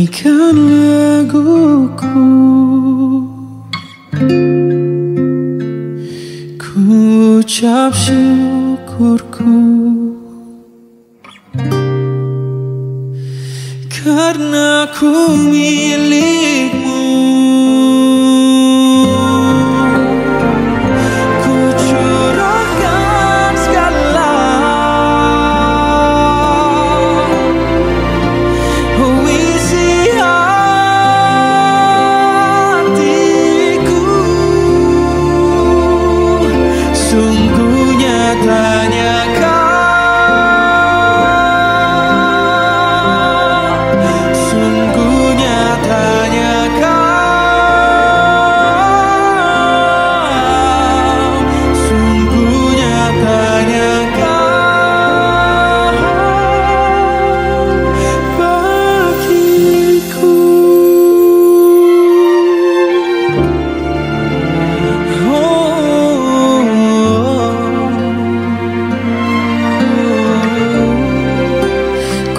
nyanyikan laguku, ku ucap syukurku, karena ku milikmu.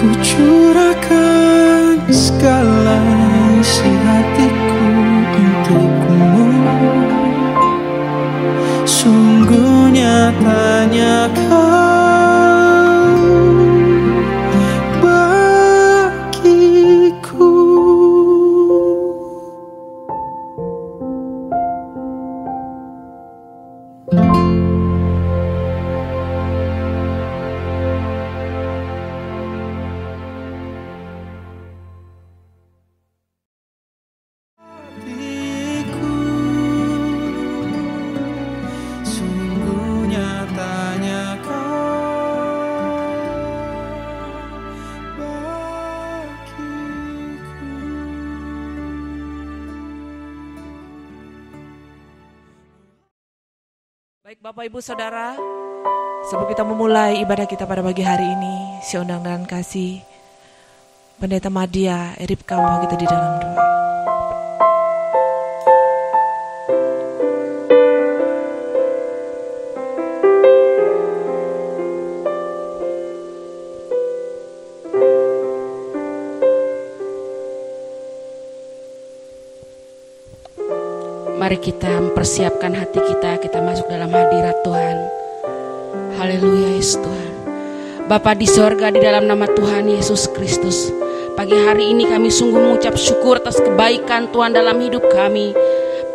Ku curahkan segala isi hatiku, sungguh nyatanya Baik Bapak Ibu Saudara, sebelum kita memulai ibadah kita pada pagi hari ini, saya undang dengan kasih Pendeta Madia Erip Kampa kita di dalam doa. Mari kita mempersiapkan hati kita masuk dalam hadirat Tuhan. Haleluya Yesus Tuhan. Bapa di sorga, di dalam nama Tuhan Yesus Kristus, pagi hari ini kami sungguh mengucap syukur atas kebaikan Tuhan dalam hidup kami,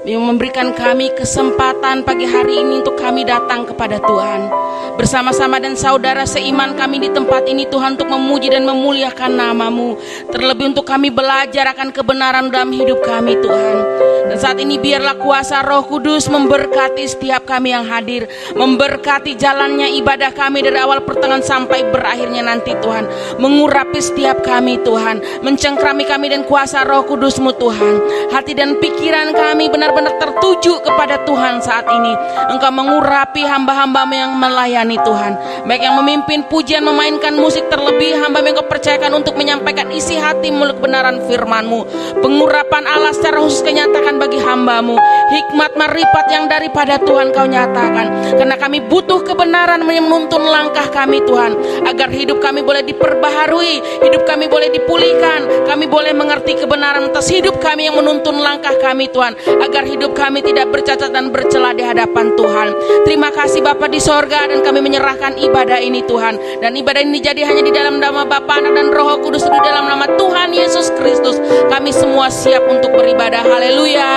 yang memberikan kami kesempatan pagi hari ini untuk kami datang kepada Tuhan bersama-sama dan saudara seiman kami di tempat ini Tuhan, untuk memuji dan memuliakan nama-Mu. Terlebih untuk kami belajar akan kebenaran dalam hidup kami Tuhan. Dan saat ini biarlah kuasa Roh Kudus memberkati setiap kami yang hadir, memberkati jalannya ibadah kami dari awal pertengahan sampai berakhirnya nanti Tuhan. Mengurapi setiap kami Tuhan, mencengkrami kami dan kuasa Roh Kudus-Mu Tuhan. Hati dan pikiran kami benar-benar tertuju kepada Tuhan saat ini. Engkau mengurapi hamba-hamba-Mu yang melayani Tuhan, baik yang memimpin pujian, memainkan musik, terlebih hamba-Mu yang Kau percayakan untuk menyampaikan isi hati mulut kebenaran firman-Mu. Pengurapan Allah secara khusus kenyatakan bagi hamba-Mu, hikmat marifat yang daripada Tuhan Kau nyatakan, karena kami butuh kebenaran menuntun langkah kami Tuhan, agar hidup kami boleh diperbaharui, hidup kami boleh dipulihkan, kami boleh mengerti kebenaran atas hidup kami yang menuntun langkah kami Tuhan, agar hidup kami tidak bercacat dan bercela di hadapan Tuhan. Terima kasih Bapa di sorga, dan kami menyerahkan ibadah ini Tuhan, dan ibadah ini jadi hanya di dalam nama Bapa, Anak dan Roh Kudus, di dalam nama Tuhan Yesus Kristus. Kami semua siap untuk beribadah. Haleluya.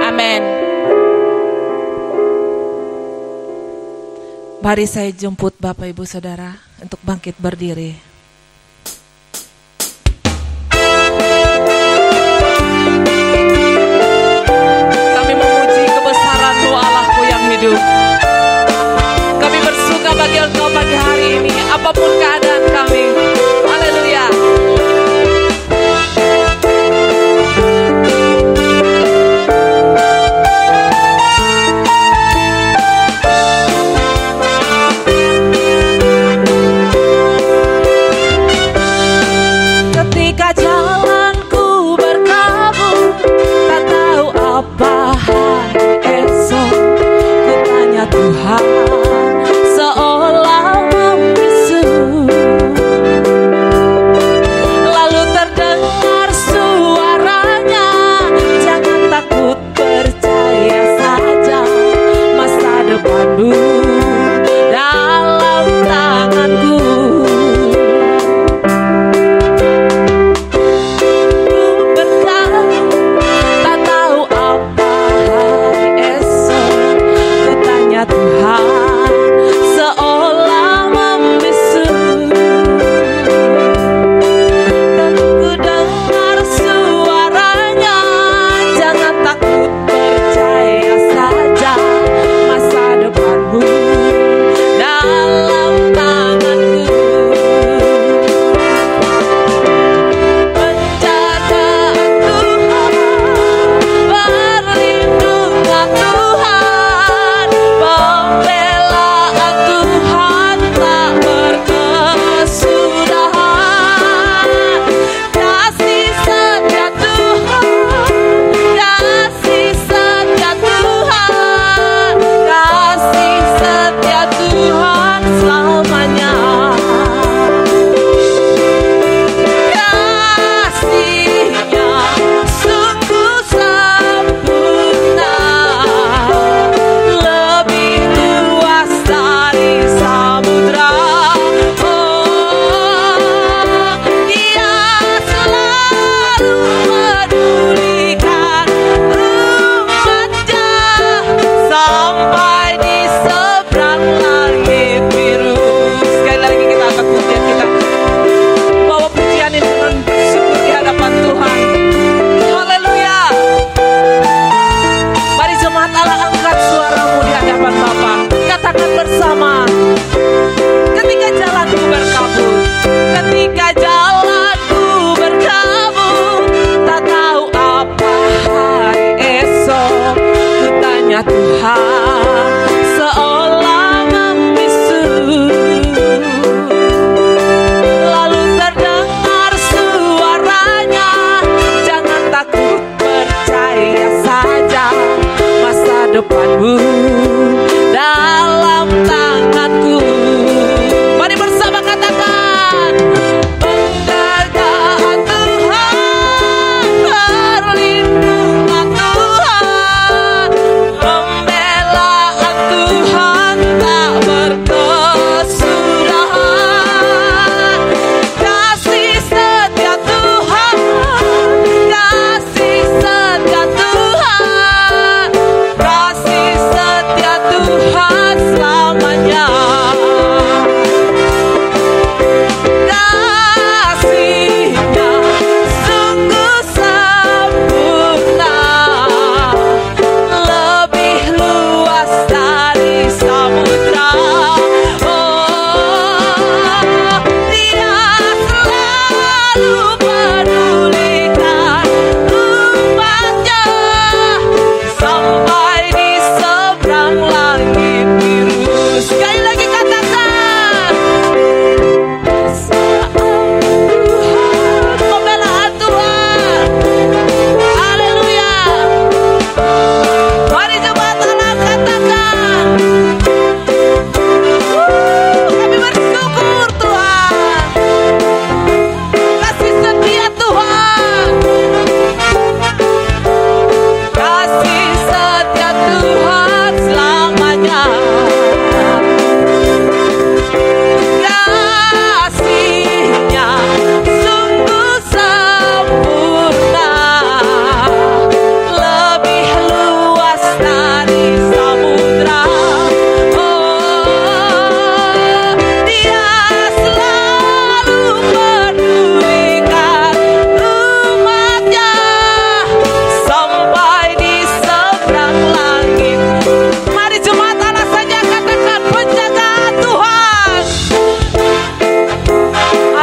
Amin. Mari saya jemput Bapak Ibu Saudara untuk bangkit berdiri. Kami memuji kebesaran-Mu Allahku yang hidup. Kami bersuka bagi Engkau pagi hari ini, apapun keadaan kami. Haleluya.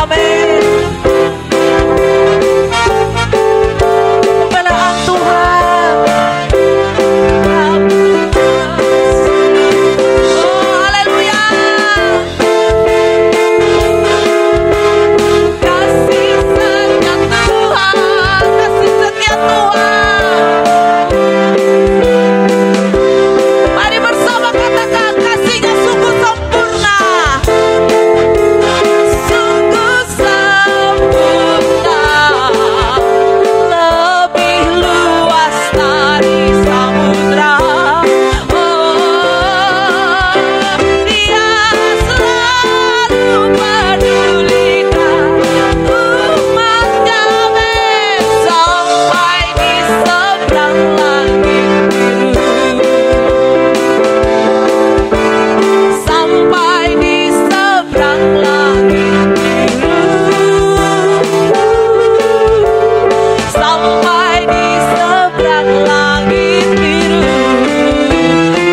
Amin. Pembelaan Tuhan. Oh, haleluya. Kasih setia Tuhan, kasih setia Tuhan. Mari bersama katakan, kasih-Nya sungguh sempurna. Sungguh sempurna, lebih luas dari samudra. Oh, Dia selalu pedulikan umat-Nya sampai di seberang langit biru. Sampai di seberang langit biru. Sampai di seberang langit biru.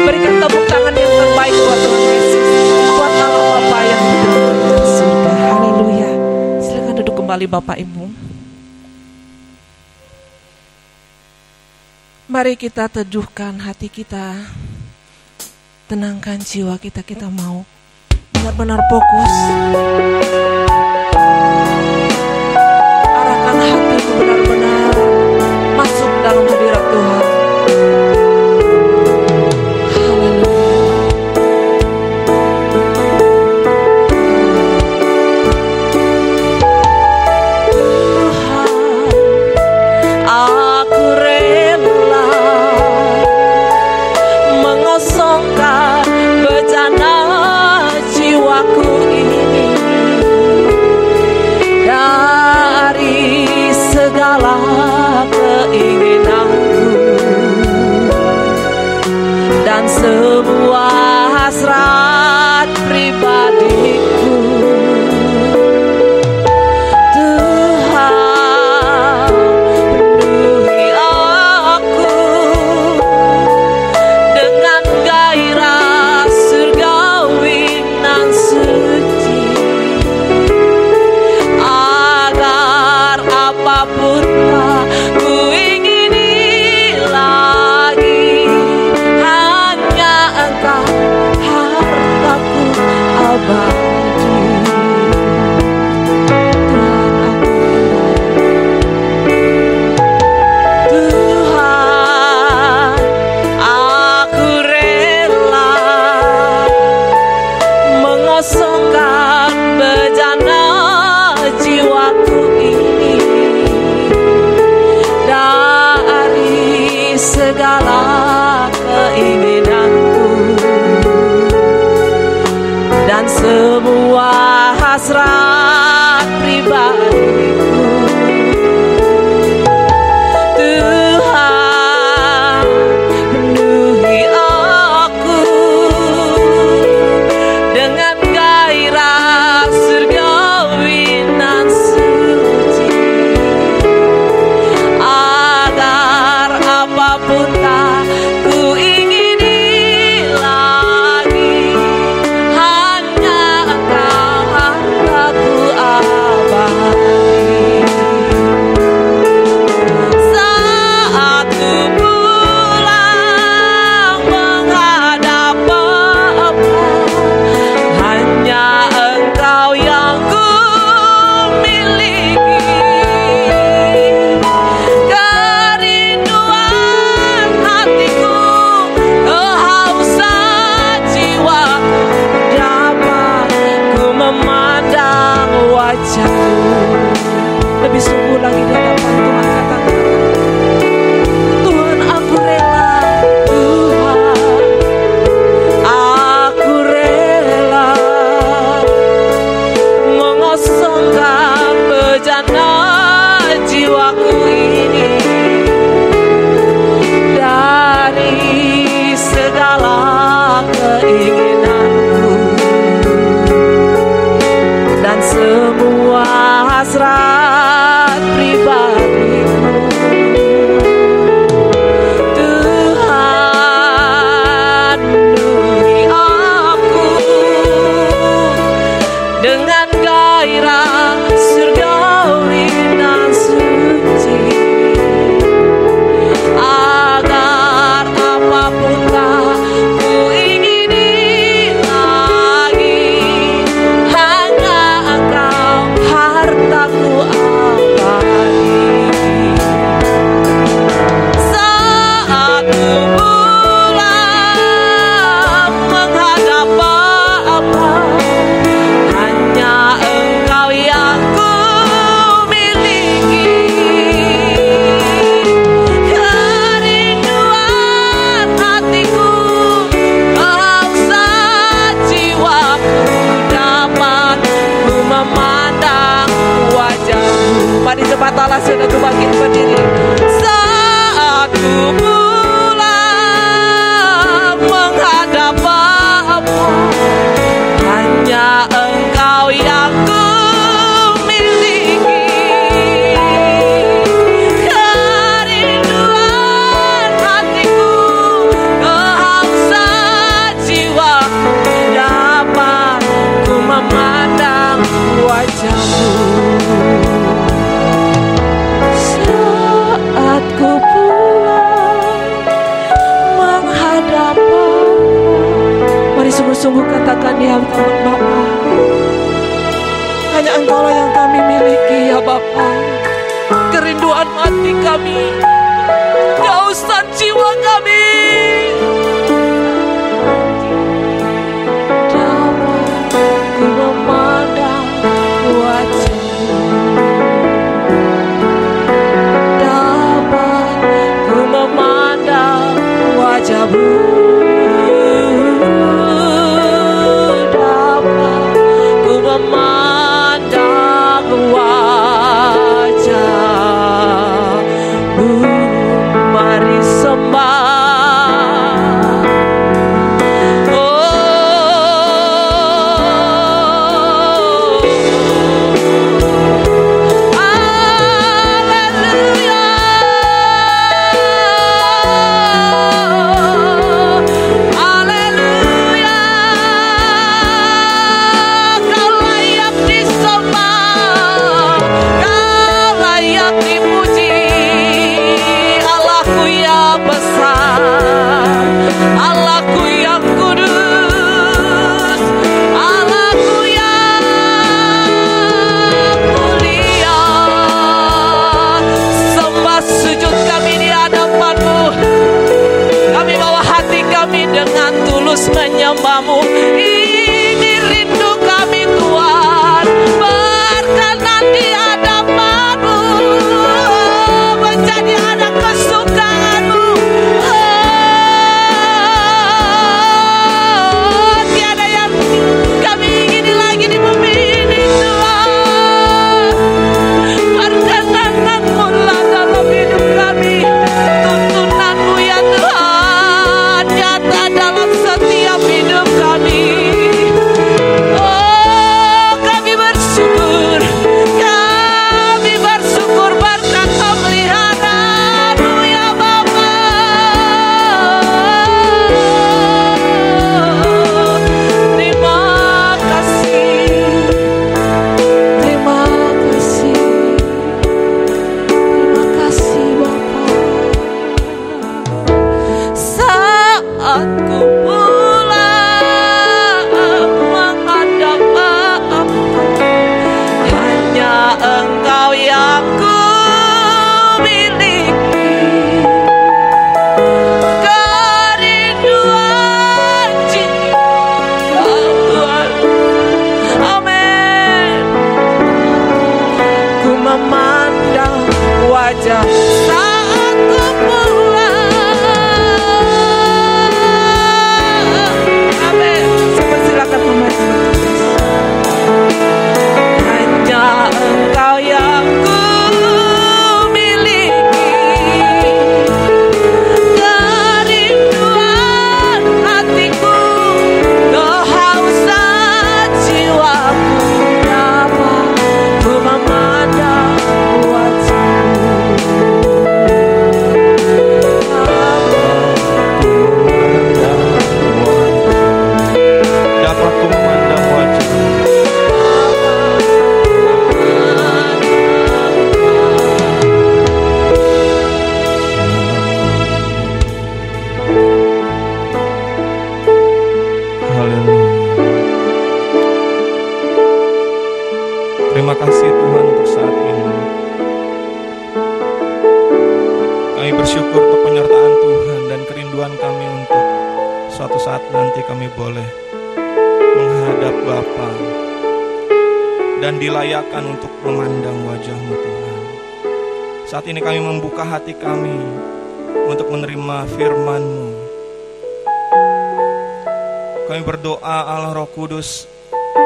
Berikan tepuk tangan yang terbaik buat Tuhan Yesus, buat Allah Bapa yang di dalam surga. Haleluya. Silakan duduk kembali Bapak Ibu. Mari kita teduhkan hati kita, tenangkan jiwa kita. Kita mau benar-benar fokus, arahkan hatimu benar-benar masuk dalam hadirat Tuhan. Tuhan, aku rela mengosongkan bejana jiwaku ini dari segala keinginanku dan semua hasrat pribadiku. Tuhan, penuhi aku dengan gairah surgawi nan suci, agar apapun ku ingini lagi, hanya Engkau hartaku abadi. Tuhan, aku rela mengosongkan bejana jiwaku ini dari segala keinginanku dan semua hasrat pribadiku. Tuhan, penuhi aku dengan gairah surgawi nan suci, agar apapun tak ku ingini lagi, hanya Engkau hartaku abadi. Saat ku pulang menghadap Bapa, hanya Engkau yang ku miliki. Kerinduan hatiku, kehausan jiwaku, dapat ku memandang wajah-Mu. Lebih sungguh lagi di hadapan Tuhan, katakan, Tuhan, aku rela. Tuhan, aku rela mengosongkan bejana jiwaku ini dari segala keinginanku dan semua hasrat pribadiku. Tuhan, penuhi aku dengan gairah Mari jemaat Allah sudah bangkit berdiri. Saat ku pulang menghadap Bapa, hanya Engkau yang ku miliki. Kerinduan hatiku, kehausan jiwa, dapat ku memandang wajah-Mu. Saat ku pulang menghadap Bapa, mari sungguh-sungguh katakan ya Tuhan Bapa, hanya Engkaulah yang kami miliki ya Bapa. Kerinduan hati kami, kehausan jiwa kami, dapat ku memandang wajah-Mu, dapat ku memandang wajah-Mu, dapat ku memandang wajah-Mu. Mari sembah. Oh, haleluya. Haleluya. Kau layak disembah, Kau layak dipuji. Allahku yang besar, Allahku yang kudus, Allahku yang mulia. Sembah sujud kami di hadapan-Mu. Kami bawa hati kami dengan tulus menyembah-Mu. Ini rindu kami Tuhan, berkenan di hadapan-Mu, menjadi anak kesukaan-Mu. Oh, tiada yang kami ingini lagi di bumi ini Tuhan. Perkenan-Mu lah dalam hidup kami. Tuntunan-Mu ya Tuhan nyata dalam setiap hidup kami. Oh, kami bersyukur berkat pemeliharaan-Mu ya Bapa. Terima kasih, terima kasih, terima kasih Bapa. Saat ku pulang menghadap Bapa, hanya Engkau yang ku miliki. Kerinduan jiwa Tuhan, amin. Ku memandang wajah saat ku pulang, amin. Silakan membaca. Hanya Engkau yang ku miliki. Kerinduan hatiku, kehausan jiwaku, dapat ku memandang wajah-Mu. Dapat ku memandang wajah-Mu. Haleluya. Terima kasih Tuhan untuk saat ini. Kami bersyukur untuk penyertaan Tuhan dan kerinduan kami untuk suatu saat nanti kami boleh menghadap Bapa dan dilayakkan untuk memandang wajah-Mu Tuhan. Saat ini kami membuka hati kami untuk menerima firman-Mu. Kami berdoa Allah Roh Kudus,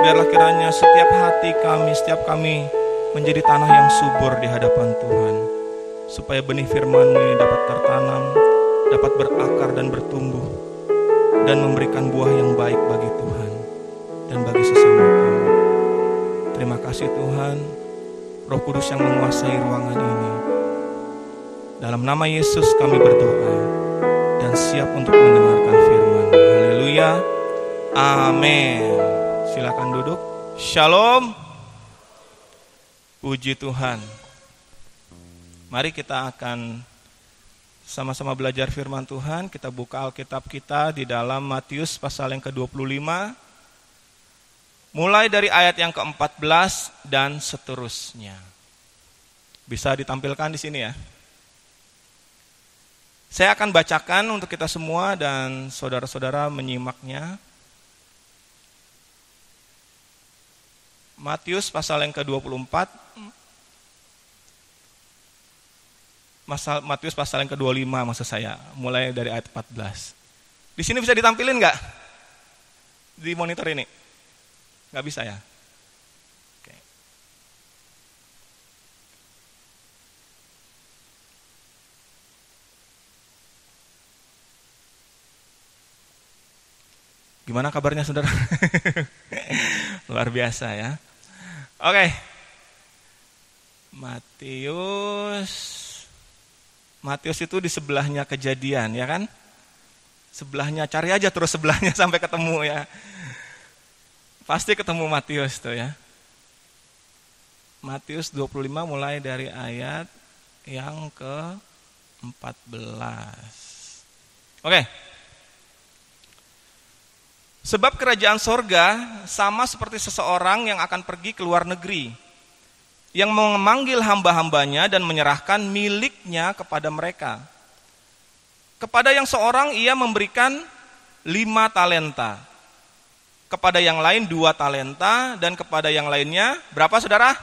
biarlah kiranya setiap hati kami, setiap kami menjadi tanah yang subur di hadapan Tuhan, supaya benih firman-Mu ini dapat tertanam, dapat berakar dan bertumbuh, dan memberikan buah yang baik bagi Tuhan dan bagi sesama kami. Terima kasih Tuhan, Roh Kudus yang menguasai ruangan ini. Dalam nama Yesus kami berdoa dan siap untuk mendengarkan firman. Haleluya, amin. Silakan duduk. Shalom. Puji Tuhan. Mari kita akan sama-sama belajar firman Tuhan. Kita buka Alkitab kita di dalam Matius pasal yang ke-25. Mulai dari ayat yang ke-14 dan seterusnya. Bisa ditampilkan di sini ya. Saya akan bacakan untuk kita semua dan saudara-saudara menyimaknya. Matius pasal yang ke-24. Matius pasal yang ke-25 maksud saya, mulai dari ayat 14. Di sini bisa ditampilin nggak? Di monitor ini? Nggak bisa ya? Oke. Gimana kabarnya saudara? Luar biasa ya. Oke. Matius itu di sebelahnya Kejadian, ya kan? Sebelahnya, cari aja terus sebelahnya sampai ketemu ya. Pasti ketemu Matius tuh ya. Matius 25 mulai dari ayat yang ke-14. Oke. Sebab kerajaan sorga sama seperti seseorang yang akan pergi ke luar negeri, yang memanggil hamba-hambanya dan menyerahkan miliknya kepada mereka. Kepada yang seorang ia memberikan 5 talenta, kepada yang lain 2 talenta, dan kepada yang lainnya berapa saudara?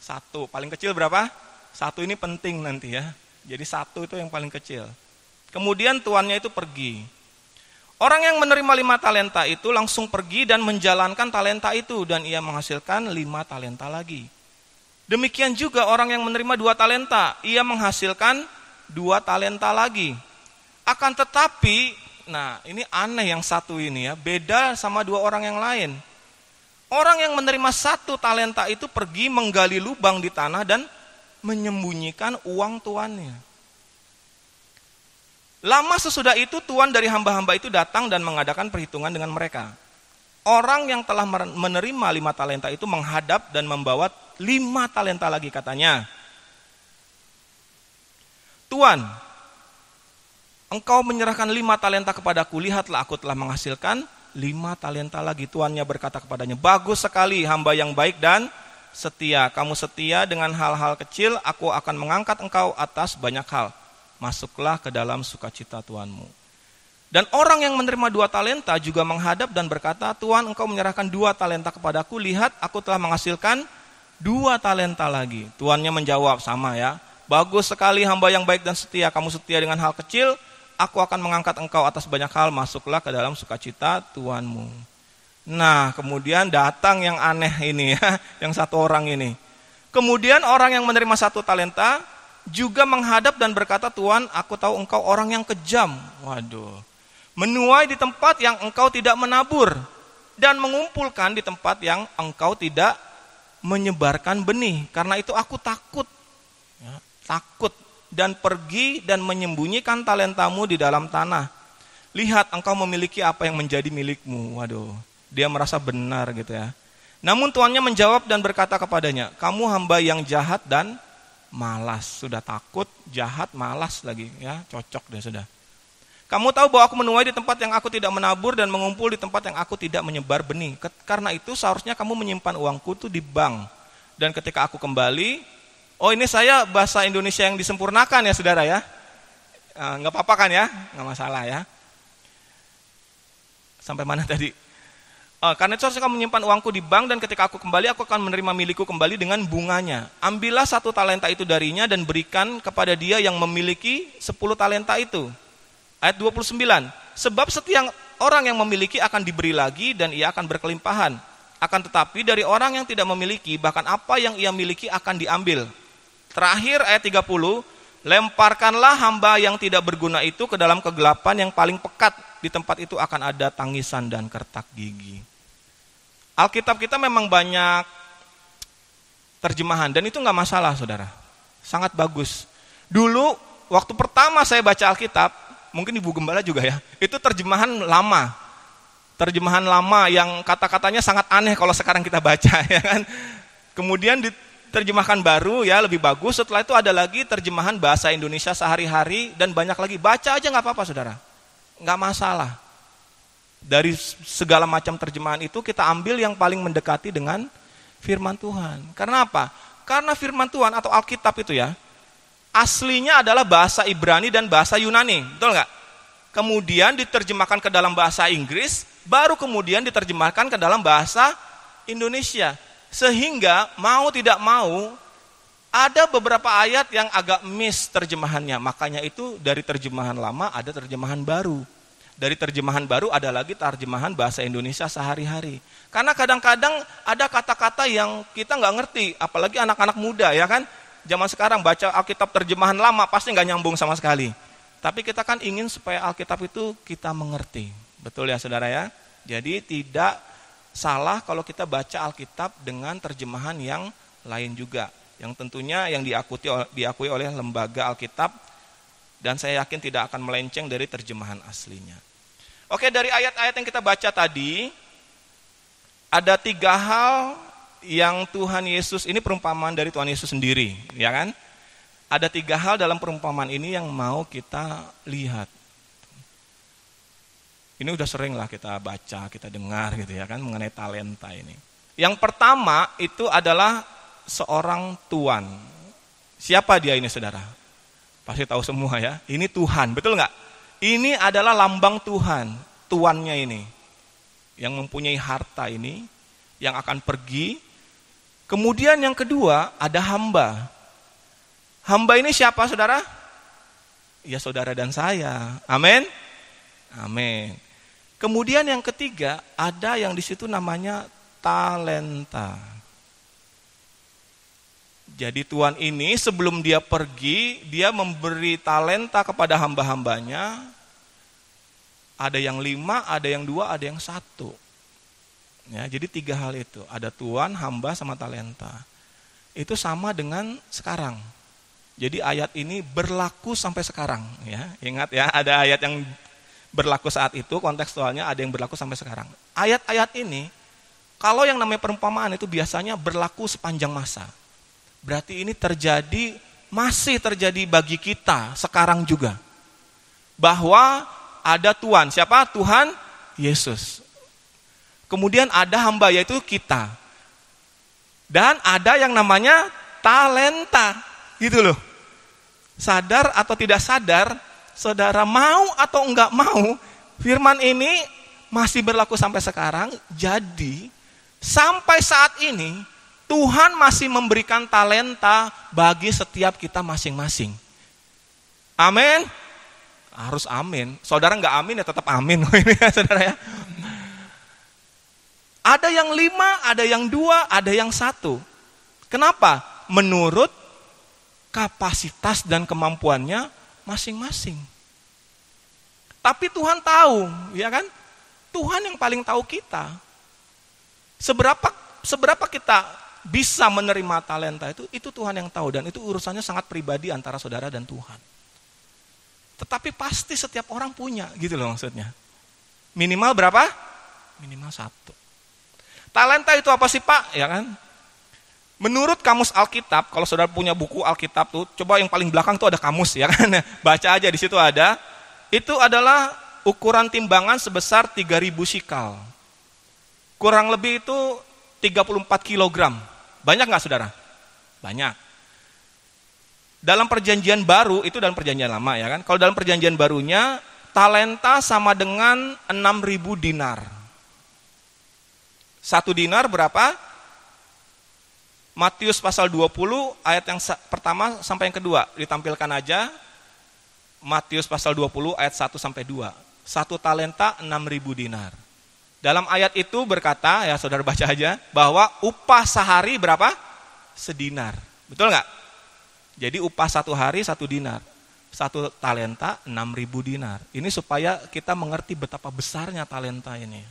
1. Paling kecil berapa? 1 ini penting nanti ya. Jadi 1 itu yang paling kecil. Kemudian tuannya itu pergi. Orang yang menerima 5 talenta itu langsung pergi dan menjalankan talenta itu, dan ia menghasilkan 5 talenta lagi. Demikian juga orang yang menerima 2 talenta, ia menghasilkan 2 talenta lagi. Akan tetapi, nah ini aneh yang satu ini ya, beda sama 2 orang yang lain. Orang yang menerima 1 talenta itu pergi menggali lubang di tanah dan menyembunyikan uang tuannya. Lama sesudah itu tuan dari hamba-hamba itu datang dan mengadakan perhitungan dengan mereka. Orang yang telah menerima 5 talenta itu menghadap dan membawa 5 talenta lagi, katanya. Tuan, engkau menyerahkan 5 talenta kepadaku, lihatlah aku telah menghasilkan 5 talenta lagi. Tuannya berkata kepadanya, bagus sekali hamba yang baik dan setia. Kamu setia dengan hal-hal kecil, aku akan mengangkat engkau atas banyak hal. Masuklah ke dalam sukacita Tuanmu. Dan orang yang menerima 2 talenta juga menghadap dan berkata, Tuan, engkau menyerahkan 2 talenta kepadaku, lihat aku telah menghasilkan 2 talenta lagi. Tuannya menjawab, sama ya, bagus sekali hamba yang baik dan setia. Kamu setia dengan hal kecil, aku akan mengangkat engkau atas banyak hal. Masuklah ke dalam sukacita Tuanmu. Nah, kemudian datang yang aneh ini ya, yang 1 orang ini. Kemudian orang yang menerima 1 talenta juga menghadap dan berkata, Tuan, aku tahu engkau orang yang kejam. Waduh. Menuai di tempat yang engkau tidak menabur, dan mengumpulkan di tempat yang engkau tidak menyebarkan benih. Karena itu aku takut. Ya, takut. Dan pergi dan menyembunyikan talentamu di dalam tanah. Lihat, engkau memiliki apa yang menjadi milikmu. Waduh. Dia merasa benar gitu ya. Namun tuannya menjawab dan berkata kepadanya, kamu hamba yang jahat dan malas. Sudah takut, jahat, malas lagi ya, cocok deh sudah. Kamu tahu bahwa aku menuai di tempat yang aku tidak menabur dan mengumpul di tempat yang aku tidak menyebar benih. Karena itu seharusnya kamu menyimpan uangku itu di bank. Dan ketika aku kembali, oh ini saya bahasa Indonesia yang disempurnakan ya saudara ya. Nggak apa-apa kan ya, nggak masalah ya. Sampai mana tadi? Karena itu harusnya kamu menyimpan uangku di bank, dan ketika aku kembali, aku akan menerima milikku kembali dengan bunganya. Ambillah 1 talenta itu darinya dan berikan kepada dia yang memiliki 10 talenta itu. Ayat 29. Sebab setiap orang yang memiliki akan diberi lagi dan ia akan berkelimpahan. akan tetapi dari orang yang tidak memiliki, bahkan apa yang ia miliki akan diambil. Terakhir ayat 30, lemparkanlah hamba yang tidak berguna itu ke dalam kegelapan yang paling pekat. Di tempat itu akan ada tangisan dan kertak gigi. Alkitab kita memang banyak terjemahan, dan itu nggak masalah saudara. Sangat bagus. Dulu waktu pertama saya baca Alkitab, mungkin Ibu Gembala juga ya, itu terjemahan lama. Terjemahan lama yang kata-katanya sangat aneh kalau sekarang kita baca, ya kan. Kemudian diterjemahkan baru ya, lebih bagus. Setelah itu ada lagi terjemahan bahasa Indonesia sehari-hari, dan banyak lagi. Baca aja nggak apa-apa saudara, nggak masalah. Dari segala macam terjemahan itu kita ambil yang paling mendekati dengan firman Tuhan. Karena apa? Karena firman Tuhan atau Alkitab itu ya, aslinya adalah bahasa Ibrani dan bahasa Yunani, betul nggak? Kemudian diterjemahkan ke dalam bahasa Inggris, baru kemudian diterjemahkan ke dalam bahasa Indonesia. Sehingga mau tidak mau ada beberapa ayat yang agak miss terjemahannya. Makanya itu dari terjemahan lama ada terjemahan baru. Dari terjemahan baru ada lagi terjemahan bahasa Indonesia sehari-hari. Karena kadang-kadang ada kata-kata yang kita nggak ngerti, apalagi anak-anak muda ya kan. Zaman sekarang baca Alkitab terjemahan lama pasti nggak nyambung sama sekali. Tapi kita kan ingin supaya Alkitab itu kita mengerti. Betul ya saudara ya? Jadi tidak salah kalau kita baca Alkitab dengan terjemahan yang lain juga. Yang tentunya yang diakui oleh lembaga Alkitab. Dan saya yakin tidak akan melenceng dari terjemahan aslinya. Oke, dari ayat-ayat yang kita baca tadi, ada 3 hal yang Tuhan Yesus, ini perumpamaan dari Tuhan Yesus sendiri, ya kan? Ada 3 hal dalam perumpamaan ini yang mau kita lihat. Ini udah sering lah kita baca, kita dengar gitu ya kan, mengenai talenta ini. Yang pertama itu adalah seorang tuan. Siapa dia ini saudara? Pasti tahu semua ya, ini Tuhan, betul nggak? Ini adalah lambang Tuhan, tuannya ini. Yang mempunyai harta ini, yang akan pergi. Kemudian yang kedua ada hamba. Hamba ini siapa saudara? Ya saudara dan saya. Amin. Amin. Kemudian yang ketiga ada yang di situ namanya talenta. Jadi Tuhan ini sebelum dia pergi, dia memberi talenta kepada hamba-hambanya. Ada yang 5, ada yang 2, ada yang 1. Ya, jadi 3 hal itu. Ada Tuhan, hamba, sama talenta. Itu sama dengan sekarang. Jadi ayat ini berlaku sampai sekarang. Ya, ingat ya, ada ayat yang berlaku saat itu, kontekstualnya ada yang berlaku sampai sekarang. Ayat-ayat ini, kalau yang namanya perumpamaan itu biasanya berlaku sepanjang masa. Berarti ini masih terjadi bagi kita sekarang juga. Bahwa ada Tuhan, siapa? Tuhan Yesus. Kemudian ada hamba yaitu kita. Dan ada yang namanya talenta, gitu loh. Sadar atau tidak sadar, saudara mau atau enggak mau, firman ini masih berlaku sampai sekarang. Jadi sampai saat ini Tuhan masih memberikan talenta bagi setiap kita masing-masing. Amin. Harus amin. Saudara enggak amin ya tetap amin. Ini ya saudara ya. Ada yang 5, ada yang 2, ada yang 1. Kenapa? Menurut kapasitas dan kemampuannya masing-masing. Tapi Tuhan tahu, ya kan? Tuhan yang paling tahu kita. Seberapa kita bisa menerima talenta itu Tuhan yang tahu, dan itu urusannya sangat pribadi antara saudara dan Tuhan. Tetapi pasti setiap orang punya, gitu loh maksudnya. Minimal berapa? Minimal 1. Talenta itu apa sih Pak? Ya kan? Menurut kamus Alkitab, kalau saudara punya buku Alkitab tuh, coba yang paling belakang tuh ada kamus ya kan? Baca aja di situ ada. Itu adalah ukuran timbangan sebesar 3.000 sikal. Kurang lebih itu 34 kilogram. Banyak nggak saudara? Banyak. Dalam perjanjian baru, itu dalam perjanjian lama ya kan? Kalau dalam perjanjian barunya, talenta sama dengan 6.000 dinar. 1 dinar berapa? Matius pasal 20 ayat yang pertama sampai yang kedua. Ditampilkan aja. Matius pasal 20 ayat 1 sampai 2. 1 talenta 6.000 dinar. Dalam ayat itu berkata, ya saudara baca aja, bahwa upah sehari berapa? Sedinar. Betul nggak? Jadi upah satu hari 1 dinar. 1 talenta 6.000 dinar. Ini supaya kita mengerti betapa besarnya talenta ini.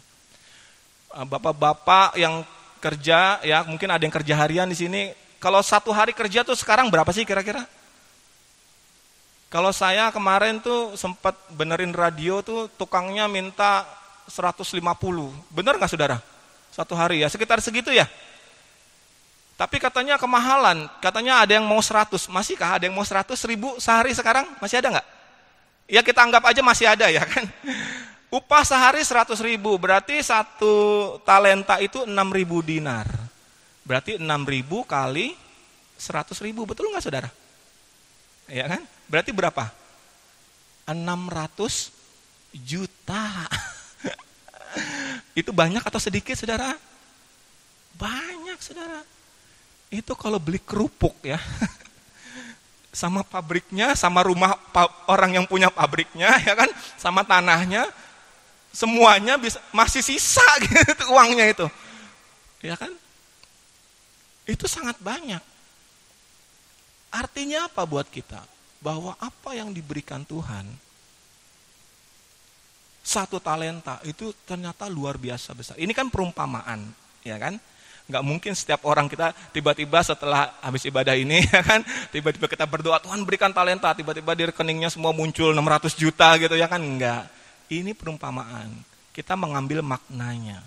Bapak-bapak yang kerja, ya mungkin ada yang kerja harian di sini. Kalau 1 hari kerja tuh sekarang berapa sih kira-kira? Kalau saya kemarin tuh sempat benerin radio tuh tukangnya minta 150. Benar nggak saudara? 1 hari ya, sekitar segitu ya. Tapi katanya kemahalan, katanya ada yang mau 100. Masihkah ada yang mau 100.000 sehari sekarang? Masih ada nggak? Ya kita anggap aja masih ada ya kan. Upah sehari 100.000, berarti 1 talenta itu 6.000 dinar. Berarti 6.000 kali 100.000, betul nggak saudara? Ya kan? Berarti berapa? 600 juta. Itu banyak atau sedikit saudara? Banyak saudara. Itu kalau beli kerupuk ya. Sama pabriknya, sama rumah orang yang punya pabriknya ya kan, sama tanahnya, semuanya bisa, masih sisa gitu uangnya itu. Ya kan? Itu sangat banyak. Artinya apa buat kita? Bahwa apa yang diberikan Tuhan, 1 talenta itu ternyata luar biasa besar. Ini kan perumpamaan, ya kan? Nggak mungkin setiap orang kita tiba-tiba setelah habis ibadah ini, ya kan? Tiba-tiba kita berdoa, Tuhan berikan talenta, tiba-tiba di rekeningnya semua muncul 600 juta gitu, ya kan? Enggak. Ini perumpamaan. Kita mengambil maknanya.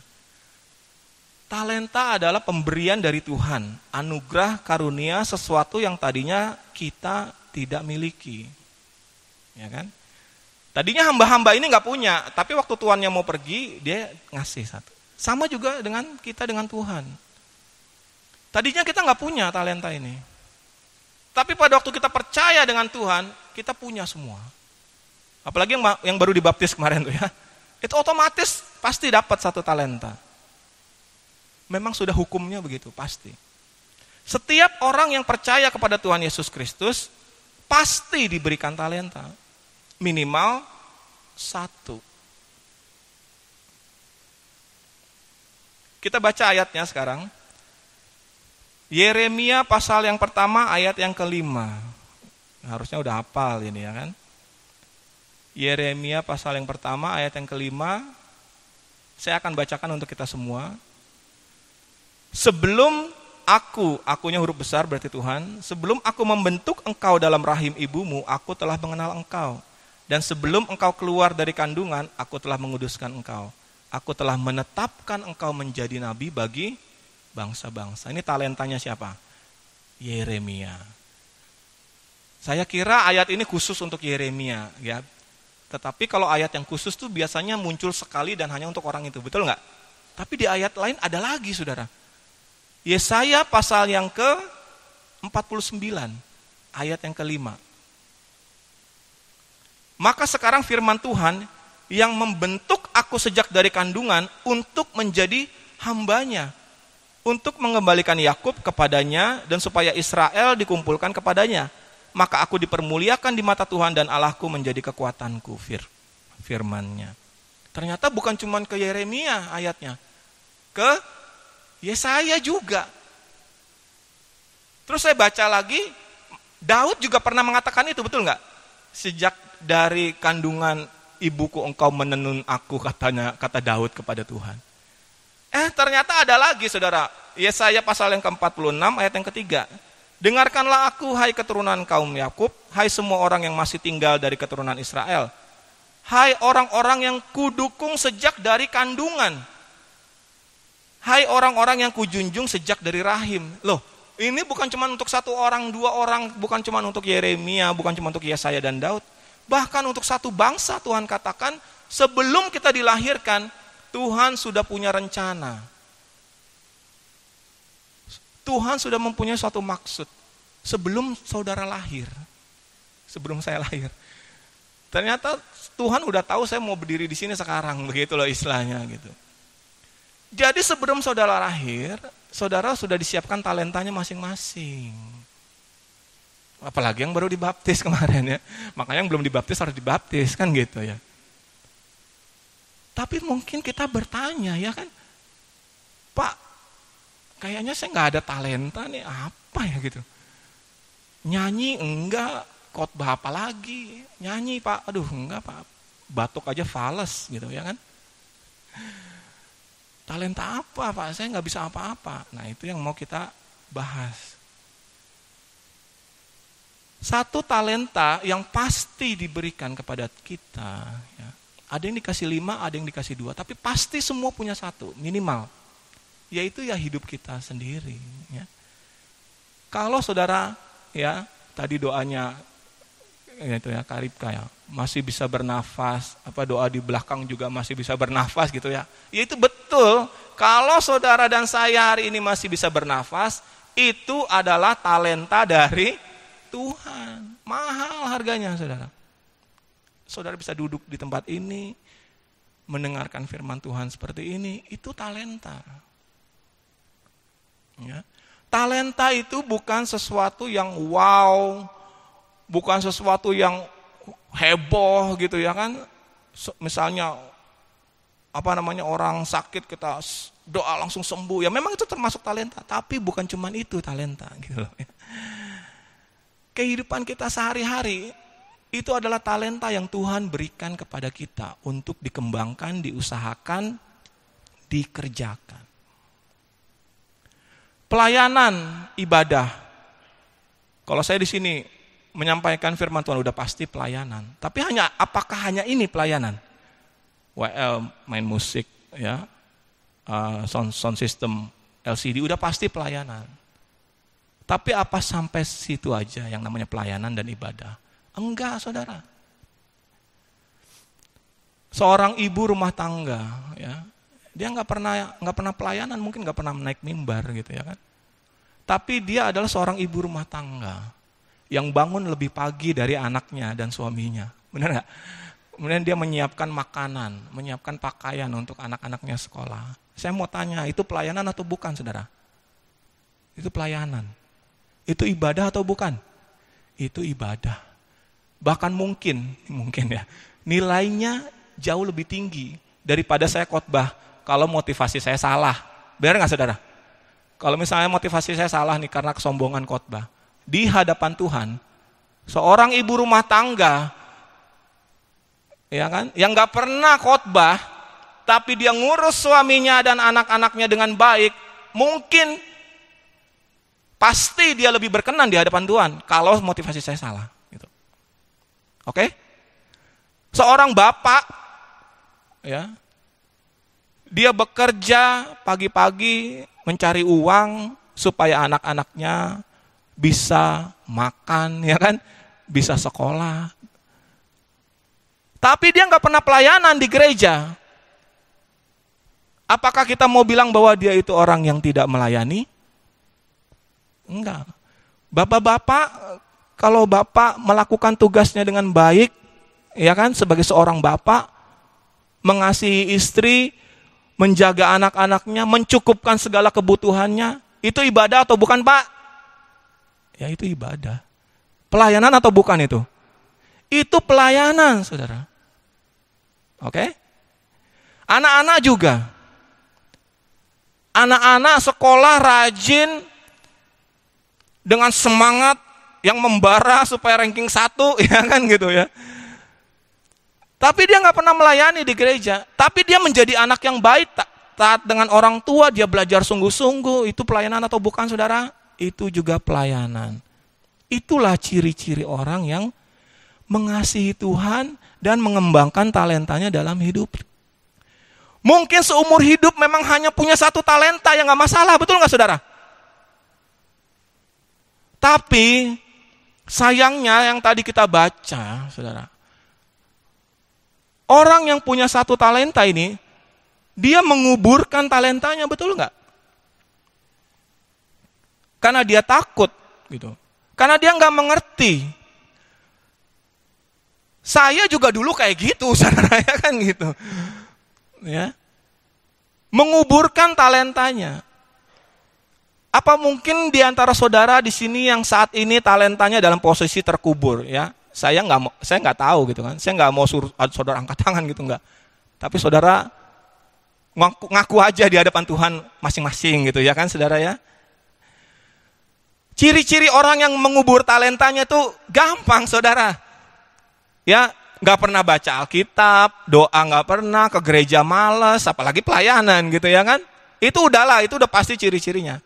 Talenta adalah pemberian dari Tuhan, anugerah karunia sesuatu yang tadinya kita tidak miliki. Ya kan? Tadinya hamba-hamba ini nggak punya, tapi waktu tuannya mau pergi, dia ngasih 1. Sama juga dengan kita dengan Tuhan. Tadinya kita nggak punya talenta ini. Tapi pada waktu kita percaya dengan Tuhan, kita punya semua. Apalagi yang baru dibaptis kemarin tuh ya. Itu otomatis pasti dapat 1 talenta. Memang sudah hukumnya begitu, pasti. Setiap orang yang percaya kepada Tuhan Yesus Kristus, pasti diberikan talenta. Minimal 1. Kita baca ayatnya sekarang. Yeremia pasal yang pertama ayat yang ke-5. Harusnya udah hafal ini ya kan. Yeremia pasal yang pertama ayat yang ke-5. Saya akan bacakan untuk kita semua. Sebelum akunya huruf besar berarti Tuhan. Sebelum aku membentuk engkau dalam rahim ibumu, aku telah mengenal engkau. Dan sebelum engkau keluar dari kandungan, aku telah menguduskan engkau. Aku telah menetapkan engkau menjadi nabi bagi bangsa-bangsa. Ini talentanya siapa? Yeremia. Saya kira ayat ini khusus untuk Yeremia, ya. Tetapi kalau ayat yang khusus tuh biasanya muncul sekali dan hanya untuk orang itu, betul nggak? Tapi di ayat lain ada lagi, saudara. Yesaya pasal yang ke-49, ayat yang ke-5. Maka sekarang firman Tuhan yang membentuk aku sejak dari kandungan untuk menjadi hambanya, untuk mengembalikan Yakub kepadanya dan supaya Israel dikumpulkan kepadanya. Maka aku dipermuliakan di mata Tuhan dan Allahku menjadi kekuatanku, firman-Nya. Ternyata bukan cuma ke Yeremia ayatnya, ke Yesaya juga. Terus saya baca lagi, Daud juga pernah mengatakan itu, betul nggak? Sejak dari kandungan ibuku engkau menenun aku, kata Daud kepada Tuhan. Ternyata ada lagi saudara. Yesaya pasal yang ke-46 ayat yang ke-3. Dengarkanlah aku hai keturunan kaum Yakub, hai semua orang yang masih tinggal dari keturunan Israel. Hai orang-orang yang kudukung sejak dari kandungan. Hai orang-orang yang kujunjung sejak dari rahim. Loh, ini bukan cuma untuk 1 orang, 2 orang, bukan cuma untuk Yeremia, bukan cuma untuk Yesaya dan Daud. Bahkan untuk 1 bangsa Tuhan katakan, sebelum kita dilahirkan, Tuhan sudah punya rencana. Tuhan sudah mempunyai suatu maksud. Sebelum saudara lahir, sebelum saya lahir. Ternyata Tuhan udah tahu saya mau berdiri di sini sekarang, begitu loh istilahnya gitu. Jadi sebelum saudara lahir, saudara sudah disiapkan talentanya masing-masing. Apalagi yang baru dibaptis kemarin ya. Makanya yang belum dibaptis harus dibaptis kan gitu ya. Tapi mungkin kita bertanya, ya kan, Pak, kayaknya saya nggak ada talenta nih, apa ya gitu. Nyanyi enggak, khotbah apa lagi? Nyanyi Pak, aduh enggak Pak, batuk aja fales gitu ya kan. Talenta apa Pak, saya nggak bisa apa-apa. Nah itu yang mau kita bahas. Satu talenta yang pasti diberikan kepada kita, ya. Ada yang dikasih 5, ada yang dikasih 2, tapi pasti semua punya satu, minimal. Yaitu ya hidup kita sendiri. Ya. Kalau saudara, ya tadi doanya itu ya Karibka ya, masih bisa bernafas, apa doa di belakang juga masih bisa bernafas gitu ya. Ya itu betul. Kalau saudara dan saya hari ini masih bisa bernafas, itu adalah talenta dari Tuhan. Mahal harganya saudara. Saudara bisa duduk di tempat ini, mendengarkan firman Tuhan seperti ini, itu talenta. Ya. Talenta itu bukan sesuatu yang wow, bukan sesuatu yang heboh gitu ya kan. Misalnya orang sakit kita doa langsung sembuh. Ya memang itu termasuk talenta, tapi bukan cuma itu talenta gitu loh. Kehidupan kita sehari-hari itu adalah talenta yang Tuhan berikan kepada kita untuk dikembangkan, diusahakan, dikerjakan. Pelayanan ibadah. Kalau saya di sini menyampaikan firman Tuhan udah pasti pelayanan. Tapi apakah hanya ini pelayanan? Main musik, ya, sound system, LCD udah pasti pelayanan. Tapi apa sampai situ aja yang namanya pelayanan dan ibadah? Enggak, saudara. Seorang ibu rumah tangga, ya, dia nggak pernah pelayanan, mungkin nggak pernah naik mimbar gitu ya kan. Tapi dia adalah seorang ibu rumah tangga yang bangun lebih pagi dari anaknya dan suaminya, benar nggak? Kemudian dia menyiapkan makanan, menyiapkan pakaian untuk anak-anaknya sekolah. Saya mau tanya, itu pelayanan atau bukan, saudara? Itu pelayanan. Itu ibadah atau bukan? Itu ibadah. Bahkan mungkin ya, nilainya jauh lebih tinggi daripada saya khotbah kalau motivasi saya salah. Benar nggak saudara? Kalau misalnya motivasi saya salah nih karena kesombongan khotbah, di hadapan Tuhan, seorang ibu rumah tangga, ya kan, yang nggak pernah khotbah, tapi dia ngurus suaminya dan anak-anaknya dengan baik, mungkin pasti dia lebih berkenan di hadapan Tuhan kalau motivasi saya salah. Gitu. Oke? Seorang bapak, ya, dia bekerja pagi-pagi mencari uang supaya anak-anaknya bisa makan, ya kan, bisa sekolah. Tapi dia nggak pernah pelayanan di gereja. Apakah kita mau bilang bahwa dia itu orang yang tidak melayani? Enggak. Bapak-bapak, kalau bapak melakukan tugasnya dengan baik, ya kan, sebagai seorang bapak, mengasihi istri, menjaga anak-anaknya, mencukupkan segala kebutuhannya, itu ibadah atau bukan, Pak? Ya itu ibadah. Pelayanan atau bukan itu? Itu pelayanan, saudara. Oke? Anak-anak juga. Anak-anak sekolah rajin, dengan semangat yang membara supaya ranking 1, ya kan gitu ya. Tapi dia nggak pernah melayani di gereja. Tapi dia menjadi anak yang baik, taat dengan orang tua, dia belajar sungguh-sungguh. Itu pelayanan atau bukan, saudara? Itu juga pelayanan. Itulah ciri-ciri orang yang mengasihi Tuhan dan mengembangkan talentanya dalam hidup. Mungkin seumur hidup memang hanya punya satu talenta, yang nggak masalah, betul nggak, saudara? Tapi sayangnya yang tadi kita baca, saudara, orang yang punya satu talenta ini, dia menguburkan talentanya, betul nggak? Karena dia takut, gitu. Karena dia nggak mengerti. Saya juga dulu kayak gitu, saudara, ya kan gitu. Ya. Menguburkan talentanya. Apa mungkin di antara saudara di sini yang saat ini talentanya dalam posisi terkubur, ya? Saya nggak tahu gitu kan. Saya nggak mau suruh saudara angkat tangan gitu, nggak. Tapi saudara ngaku aja di hadapan Tuhan masing-masing gitu ya kan saudara ya. Ciri-ciri orang yang mengubur talentanya itu gampang saudara. Ya, nggak pernah baca Alkitab, doa nggak pernah, ke gereja malas, apalagi pelayanan gitu ya kan. Itu udahlah, itu udah pasti ciri-cirinya.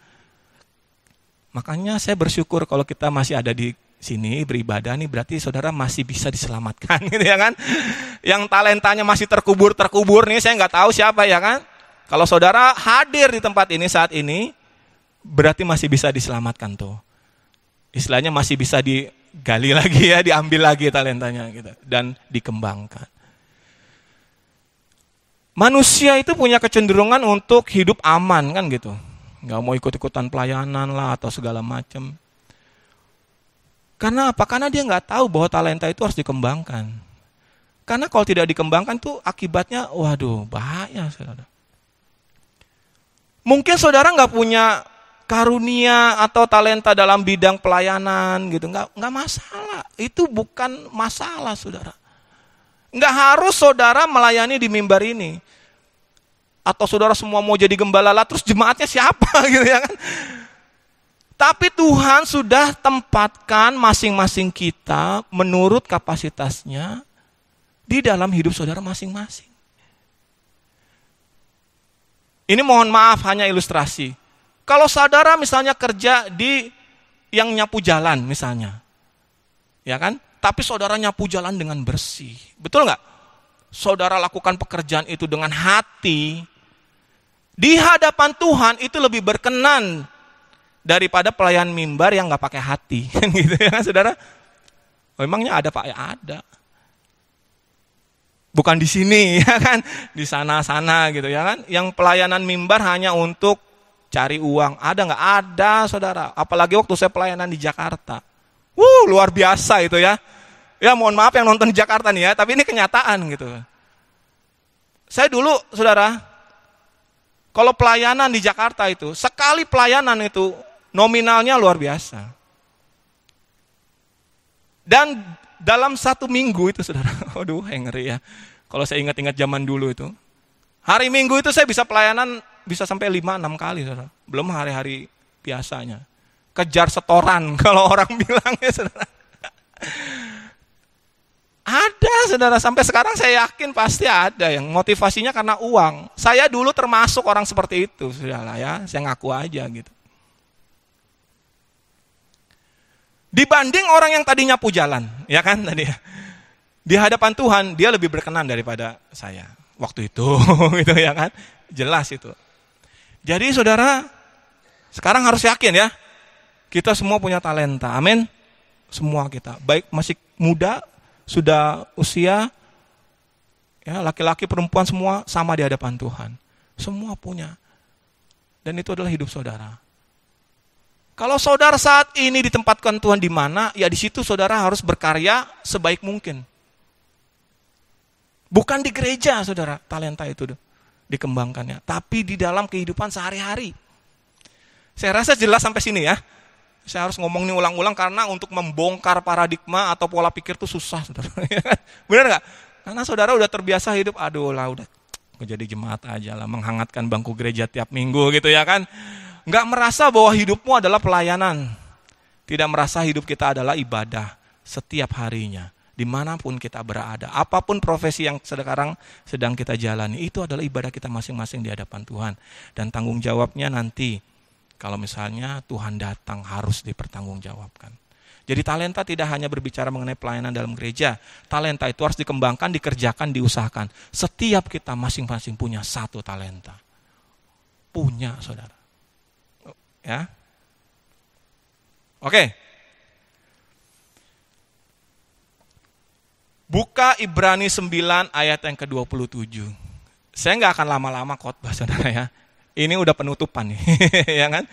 Makanya saya bersyukur kalau kita masih ada di sini beribadah nih, berarti saudara masih bisa diselamatkan gitu ya kan. Yang talentanya masih terkubur nih, saya nggak tahu siapa ya kan. Kalau saudara hadir di tempat ini saat ini, berarti masih bisa diselamatkan tuh. Istilahnya masih bisa digali lagi ya, diambil lagi talentanya gitu dan dikembangkan. Manusia itu punya kecenderungan untuk hidup aman kan gitu. Nggak mau ikut-ikutan pelayanan lah atau segala macam. Karena apa? Karena dia nggak tahu bahwa talenta itu harus dikembangkan. Karena kalau tidak dikembangkan tuh akibatnya, waduh bahaya saudara. Mungkin saudara nggak punya karunia atau talenta dalam bidang pelayanan gitu, nggak masalah. Itu bukan masalah saudara. Nggak harus saudara melayani di mimbar ini. Atau saudara semua mau jadi gembala lah, terus jemaatnya siapa gitu ya kan. Tapi Tuhan sudah tempatkan masing-masing kita menurut kapasitasnya di dalam hidup saudara masing-masing. Ini mohon maaf hanya ilustrasi. Kalau saudara misalnya kerja di yang nyapu jalan misalnya, ya kan? Tapi saudara nyapu jalan dengan bersih, betul nggak? Saudara lakukan pekerjaan itu dengan hati, di hadapan Tuhan itu lebih berkenan daripada pelayan mimbar yang nggak pakai hati, gitu ya kan, saudara? Oh, emangnya ada Pak? Ya ada. Bukan di sini, ya kan? Di sana-sana gitu ya kan? Yang pelayanan mimbar hanya untuk cari uang. Ada nggak? Ada saudara. Apalagi waktu saya pelayanan di Jakarta. Luar biasa itu ya. Ya mohon maaf yang nonton di Jakarta nih ya. Tapi ini kenyataan gitu. Saya dulu saudara, kalau pelayanan di Jakarta itu, sekali pelayanan itu nominalnya luar biasa. Dan dalam 1 minggu itu saudara, waduh ngeri ya. Kalau saya ingat-ingat zaman dulu itu. Hari Minggu itu saya bisa pelayanan bisa sampai 5-6 kali saudara. Belum hari-hari biasanya. Kejar setoran kalau orang bilangnya saudara. Ada saudara, sampai sekarang saya yakin pasti ada yang motivasinya karena uang. Saya dulu termasuk orang seperti itu saudara ya. Saya ngaku aja gitu. Dibanding orang yang tadi nyapu jalan, ya kan tadi ya. Di hadapan Tuhan dia lebih berkenan daripada saya waktu itu gitu ya kan. Jelas itu. Jadi saudara, sekarang harus yakin ya, kita semua punya talenta, amin. Semua kita, baik masih muda, sudah usia, ya laki-laki, perempuan semua sama di hadapan Tuhan. Semua punya. Dan itu adalah hidup saudara. Kalau saudara saat ini ditempatkan Tuhan di mana, ya di situ saudara harus berkarya sebaik mungkin. Bukan di gereja saudara, talenta itu dikembangkannya, tapi di dalam kehidupan sehari-hari. Saya rasa jelas sampai sini ya. Saya harus ngomong ini ulang-ulang karena untuk membongkar paradigma atau pola pikir itu susah saudara. Benar nggak? Karena saudara udah terbiasa hidup, aduh lah udah jadi jemaat aja lah, menghangatkan bangku gereja tiap minggu gitu ya kan. Nggak merasa bahwa hidupmu adalah pelayanan. Tidak merasa hidup kita adalah ibadah setiap harinya. Dimanapun kita berada, apapun profesi yang sekarang sedang kita jalani, itu adalah ibadah kita masing-masing di hadapan Tuhan. Dan tanggung jawabnya nanti, kalau misalnya Tuhan datang harus dipertanggungjawabkan. Jadi talenta tidak hanya berbicara mengenai pelayanan dalam gereja. Talenta itu harus dikembangkan, dikerjakan, diusahakan. Setiap kita masing-masing punya satu talenta. Punya saudara. Ya. Oke. Buka Ibrani 9 ayat yang ke-27. Saya nggak akan lama-lama khotbah saudara ya. Ini udah penutupan nih, ya kan?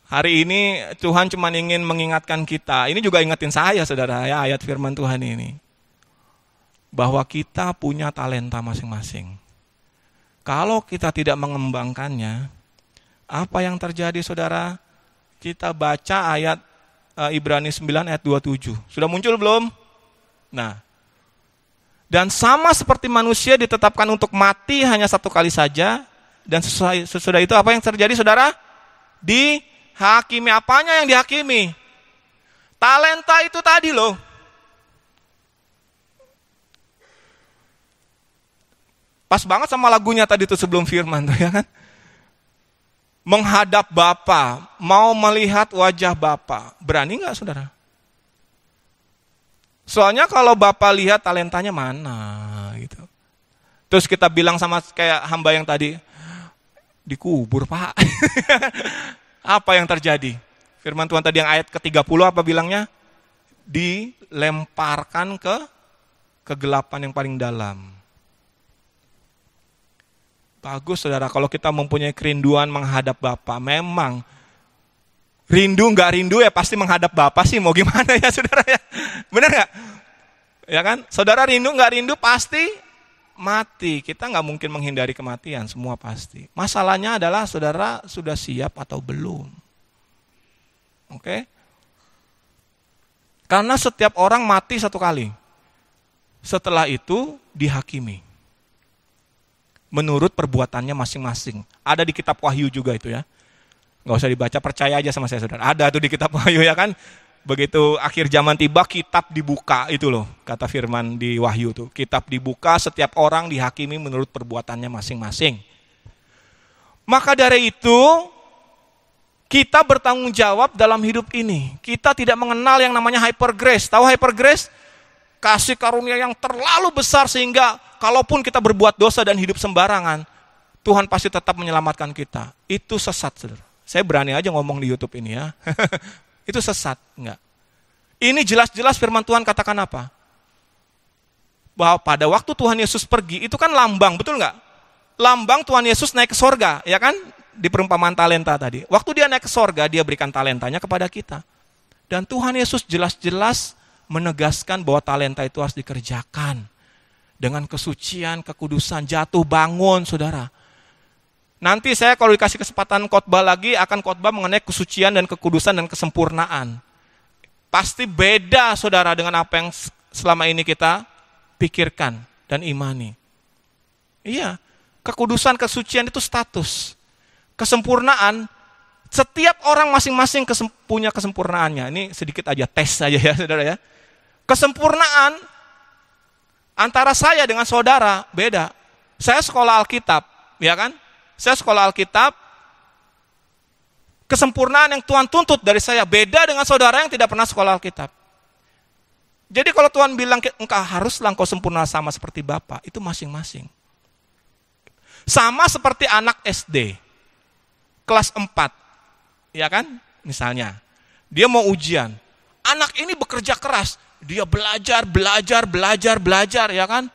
Hari ini Tuhan cuma ingin mengingatkan kita. Ini juga ingetin saya saudara ya, ayat firman Tuhan ini. Bahwa kita punya talenta masing-masing. Kalau kita tidak mengembangkannya, apa yang terjadi saudara? Kita baca ayat Ibrani 9 ayat 27. Sudah muncul belum? Nah, Dan sama seperti manusia ditetapkan untuk mati hanya satu kali saja. Dan sesudah itu apa yang terjadi saudara? Dihakimi. Apanya yang dihakimi? Talenta itu tadi loh. Pas banget sama lagunya tadi tuh sebelum firman tuh ya kan. Menghadap Bapa, mau melihat wajah Bapa. Berani nggak saudara? Soalnya kalau Bapak lihat talentanya mana gitu. Terus kita bilang sama kayak hamba yang tadi, dikubur Pak. Apa yang terjadi? Firman Tuhan tadi yang ayat ke-30 apa bilangnya? Dilemparkan ke kegelapan yang paling dalam. Bagus saudara, kalau kita mempunyai kerinduan menghadap Bapa, memang rindu nggak rindu ya pasti menghadap Bapa sih, mau gimana ya saudara ya? Benar nggak? Ya kan? Saudara rindu nggak rindu pasti mati. Kita nggak mungkin menghindari kematian, semua pasti. Masalahnya adalah saudara sudah siap atau belum. Oke? Karena setiap orang mati satu kali. Setelah itu dihakimi. Menurut perbuatannya masing-masing. Ada di kitab Wahyu juga itu ya. Nggak usah dibaca, percaya aja sama saya saudara. Ada tuh di kitab Wahyu ya kan. Begitu akhir zaman tiba, kitab dibuka itu loh. Kata firman di Wahyu tuh. Kitab dibuka, setiap orang dihakimi menurut perbuatannya masing-masing. Maka dari itu, kita bertanggung jawab dalam hidup ini. Kita tidak mengenal yang namanya hyper grace. Tahu hyper grace? Kasih karunia yang terlalu besar sehingga kalaupun kita berbuat dosa dan hidup sembarangan, Tuhan pasti tetap menyelamatkan kita. Itu sesat, saudara. Saya berani aja ngomong di YouTube ini ya. Itu sesat, enggak. Ini jelas-jelas firman Tuhan katakan apa? Bahwa pada waktu Tuhan Yesus pergi, itu kan lambang, betul enggak? Lambang Tuhan Yesus naik ke sorga, ya kan? Di perumpamaan talenta tadi. Waktu dia naik ke sorga, dia berikan talentanya kepada kita. Dan Tuhan Yesus jelas-jelas menegaskan bahwa talenta itu harus dikerjakan. Dengan kesucian, kekudusan, jatuh bangun, saudara. Nanti saya kalau dikasih kesempatan khotbah lagi, akan khotbah mengenai kesucian dan kekudusan dan kesempurnaan. Pasti beda, saudara, dengan apa yang selama ini kita pikirkan dan imani. Iya, kekudusan, kesucian itu status. Kesempurnaan, setiap orang masing-masing punya kesempurnaannya. Ini sedikit aja, tes aja ya, saudara ya. Kesempurnaan antara saya dengan saudara beda. Saya sekolah Alkitab, ya kan? Saya sekolah Alkitab. Kesempurnaan yang Tuhan tuntut dari saya beda dengan saudara yang tidak pernah sekolah Alkitab. Jadi kalau Tuhan bilang engkau haruslah engkau sempurna sama seperti Bapa, itu masing-masing. Sama seperti anak SD, kelas 4, ya kan? Misalnya, dia mau ujian. Anak ini bekerja keras. Dia belajar, ya kan?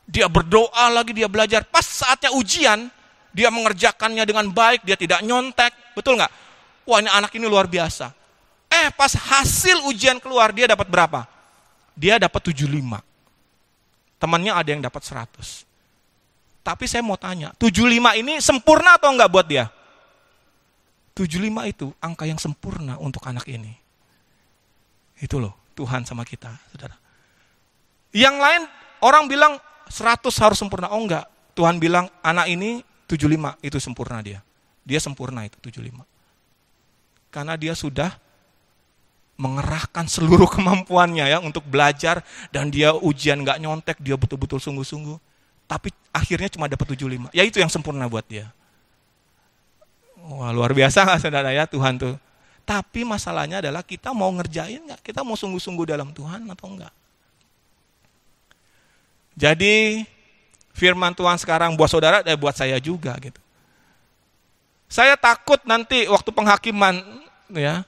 Dia berdoa lagi, dia belajar. Pas saatnya ujian, dia mengerjakannya dengan baik, dia tidak nyontek. Betul nggak? Wah, ini anak ini luar biasa. Pas hasil ujian keluar, dia dapat berapa? Dia dapat 75. Temannya ada yang dapat 100. Tapi saya mau tanya, 75 ini sempurna atau enggak buat dia? 75 itu angka yang sempurna untuk anak ini. Itu loh. Tuhan sama kita, saudara. Yang lain, orang bilang 100 harus sempurna. Oh enggak, Tuhan bilang anak ini 75, itu sempurna dia. Dia sempurna itu 75. Karena dia sudah mengerahkan seluruh kemampuannya ya untuk belajar. Dan dia ujian enggak nyontek, dia betul-betul sungguh-sungguh. Tapi akhirnya cuma dapat 75. Ya itu yang sempurna buat dia. Wah, luar biasa gak saudara ya Tuhan tuh. Tapi masalahnya adalah kita mau ngerjain nggak? Kita mau sungguh-sungguh dalam Tuhan atau enggak? Jadi firman Tuhan sekarang buat saudara dan buat saya juga gitu. Saya takut nanti waktu penghakiman ya.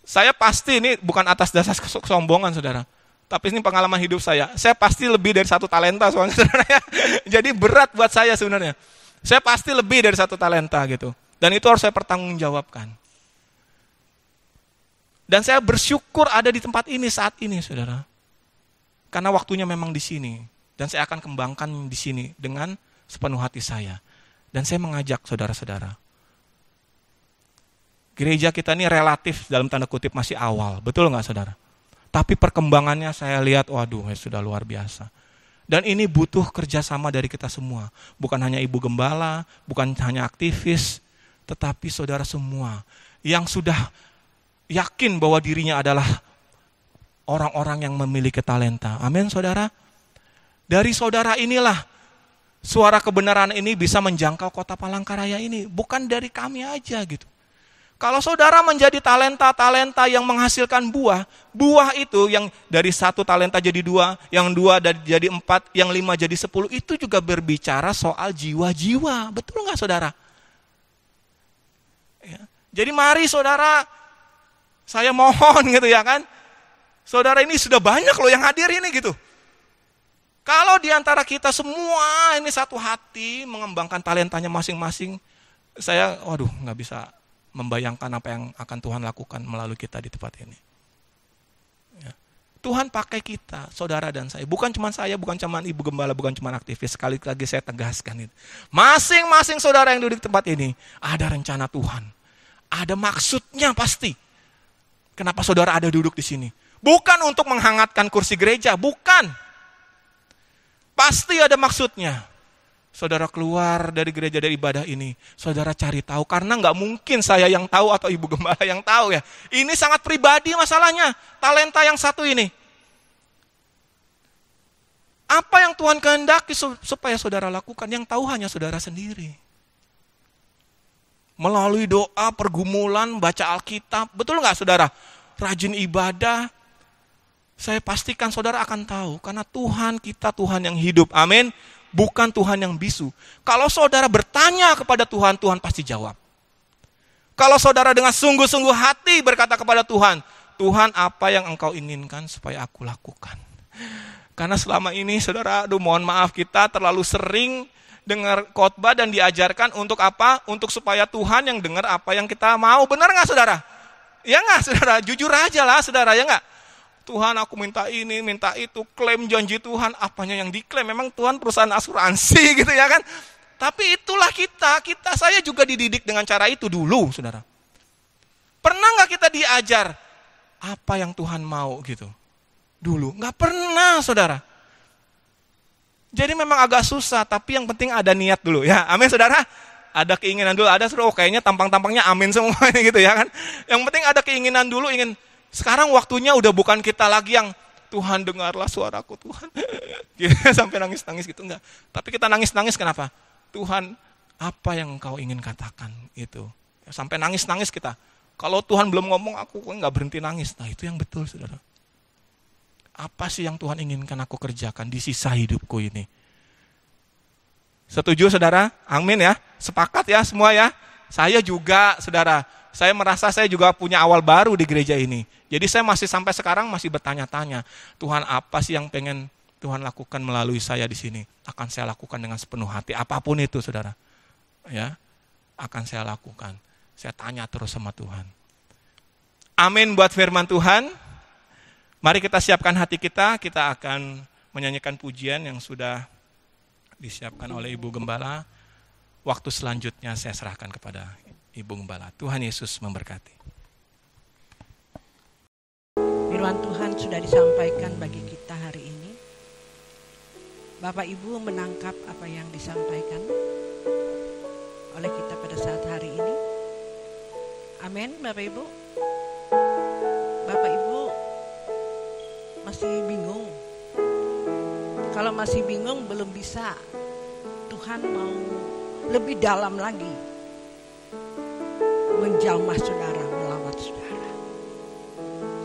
Saya pasti ini bukan atas dasar kesombongan saudara. Tapi ini pengalaman hidup saya. Saya pasti lebih dari 1 talenta soalnya saudara ya. Jadi berat buat saya sebenarnya. Saya pasti lebih dari 1 talenta gitu. Dan itu harus saya pertanggungjawabkan. Dan saya bersyukur ada di tempat ini saat ini, saudara. Karena waktunya memang di sini. Dan saya akan kembangkan di sini dengan sepenuh hati saya. Dan saya mengajak saudara-saudara. Gereja kita ini relatif dalam tanda kutip masih awal. Betul nggak saudara? Tapi perkembangannya saya lihat, waduh sudah luar biasa. Dan ini butuh kerjasama dari kita semua. Bukan hanya ibu gembala, bukan hanya aktivis, tetapi saudara semua yang sudah yakin bahwa dirinya adalah orang-orang yang memiliki talenta. Amin saudara. Dari saudara inilah suara kebenaran ini bisa menjangkau kota Palangkaraya ini. Bukan dari kami aja gitu. Kalau saudara menjadi talenta-talenta yang menghasilkan buah, buah itu yang dari 1 talenta jadi 2, yang 2 jadi 4, yang 5 jadi 10, itu juga berbicara soal jiwa-jiwa. Betul nggak saudara? Ya. Jadi mari saudara, saya mohon gitu ya kan, saudara ini sudah banyak loh yang hadir ini gitu. Kalau di antara kita semua ini satu hati mengembangkan talentanya masing-masing, saya nggak bisa membayangkan apa yang akan Tuhan lakukan melalui kita di tempat ini. Ya. Tuhan pakai kita, saudara dan saya. Bukan cuma saya, bukan cuma ibu gembala, bukan cuma aktivis. Sekali lagi saya tegaskan itu. Masing-masing saudara yang duduk di tempat ini, ada rencana Tuhan. Ada maksudnya pasti. Kenapa saudara ada duduk di sini? Bukan untuk menghangatkan kursi gereja, bukan. Pasti ada maksudnya. Saudara keluar dari gereja, dari ibadah ini, saudara cari tahu, karena nggak mungkin saya yang tahu atau ibu gembala yang tahu ya. Ini sangat pribadi masalahnya, talenta yang satu ini. Apa yang Tuhan kehendaki supaya saudara lakukan, yang tahu hanya saudara sendiri. Melalui doa, pergumulan, baca Alkitab, betul nggak saudara? Rajin ibadah, saya pastikan saudara akan tahu, karena Tuhan kita Tuhan yang hidup, amin. Bukan Tuhan yang bisu. Kalau saudara bertanya kepada Tuhan, Tuhan pasti jawab. Kalau saudara dengan sungguh-sungguh hati berkata kepada Tuhan, Tuhan apa yang engkau inginkan supaya aku lakukan. Karena selama ini saudara, mohon maaf kita terlalu sering dengar khotbah dan diajarkan untuk apa? Untuk supaya Tuhan yang dengar apa yang kita mau. Benar gak saudara? Ya gak saudara? Jujur aja lah saudara, ya gak? Tuhan aku minta ini, minta itu, klaim janji Tuhan, apanya yang diklaim? Memang Tuhan perusahaan asuransi gitu ya kan. Tapi itulah kita saya juga dididik dengan cara itu dulu saudara. Pernah gak kita diajar apa yang Tuhan mau gitu? Dulu, gak pernah saudara. Jadi memang agak susah, tapi yang penting ada niat dulu ya, amin saudara. Ada keinginan dulu, ada suruh kayaknya tampang-tampangnya amin semuanya gitu ya kan. Yang penting ada keinginan dulu, ingin. Sekarang waktunya udah bukan kita lagi yang Tuhan dengarlah suaraku Tuhan. Sampai nangis-nangis gitu enggak. Tapi kita nangis-nangis kenapa? Tuhan apa yang engkau ingin katakan itu. Sampai nangis-nangis kita. Kalau Tuhan belum ngomong aku kok enggak berhenti nangis. Nah itu yang betul saudara. Apa sih yang Tuhan inginkan aku kerjakan di sisa hidupku ini? Setuju saudara? Amin ya. Sepakat ya semua ya. Saya juga saudara. Saya merasa saya juga punya awal baru di gereja ini. Jadi saya masih sampai sekarang masih bertanya-tanya, Tuhan apa sih yang pengen Tuhan lakukan melalui saya di sini? Akan saya lakukan dengan sepenuh hati, apapun itu saudara. Ya, akan saya lakukan. Saya tanya terus sama Tuhan. Amin buat firman Tuhan. Mari kita siapkan hati kita akan menyanyikan pujian yang sudah disiapkan oleh Ibu Gembala. Waktu selanjutnya saya serahkan kepada Ibu Gembala. Tuhan Yesus memberkati. Firman Tuhan sudah disampaikan bagi kita hari ini. Bapak Ibu menangkap apa yang disampaikan oleh kita pada saat hari ini. Amin Bapak Ibu. Bapak Ibu masih bingung. Kalau masih bingung belum bisa. Tuhan mau lebih dalam lagi menjamah saudara, melawat saudara.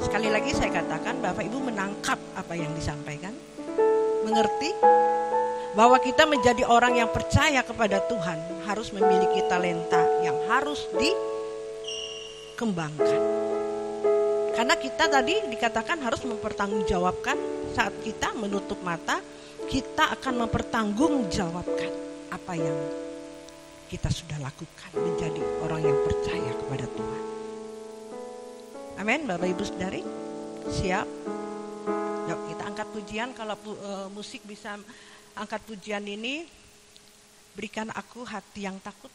Sekali lagi saya katakan, Bapak Ibu menangkap apa yang disampaikan, mengerti bahwa kita menjadi orang yang percaya kepada Tuhan harus memiliki talenta yang harus dikembangkan. Karena kita tadi dikatakan harus mempertanggungjawabkan saat kita menutup mata, kita akan mempertanggungjawabkan apa yang kita sudah lakukan, menjadi orang yang percaya kepada Tuhan. Amin, Bapak Ibu Saudari, siap? Yuk kita angkat pujian, kalau musik bisa angkat pujian ini. Berikan aku hati yang takut.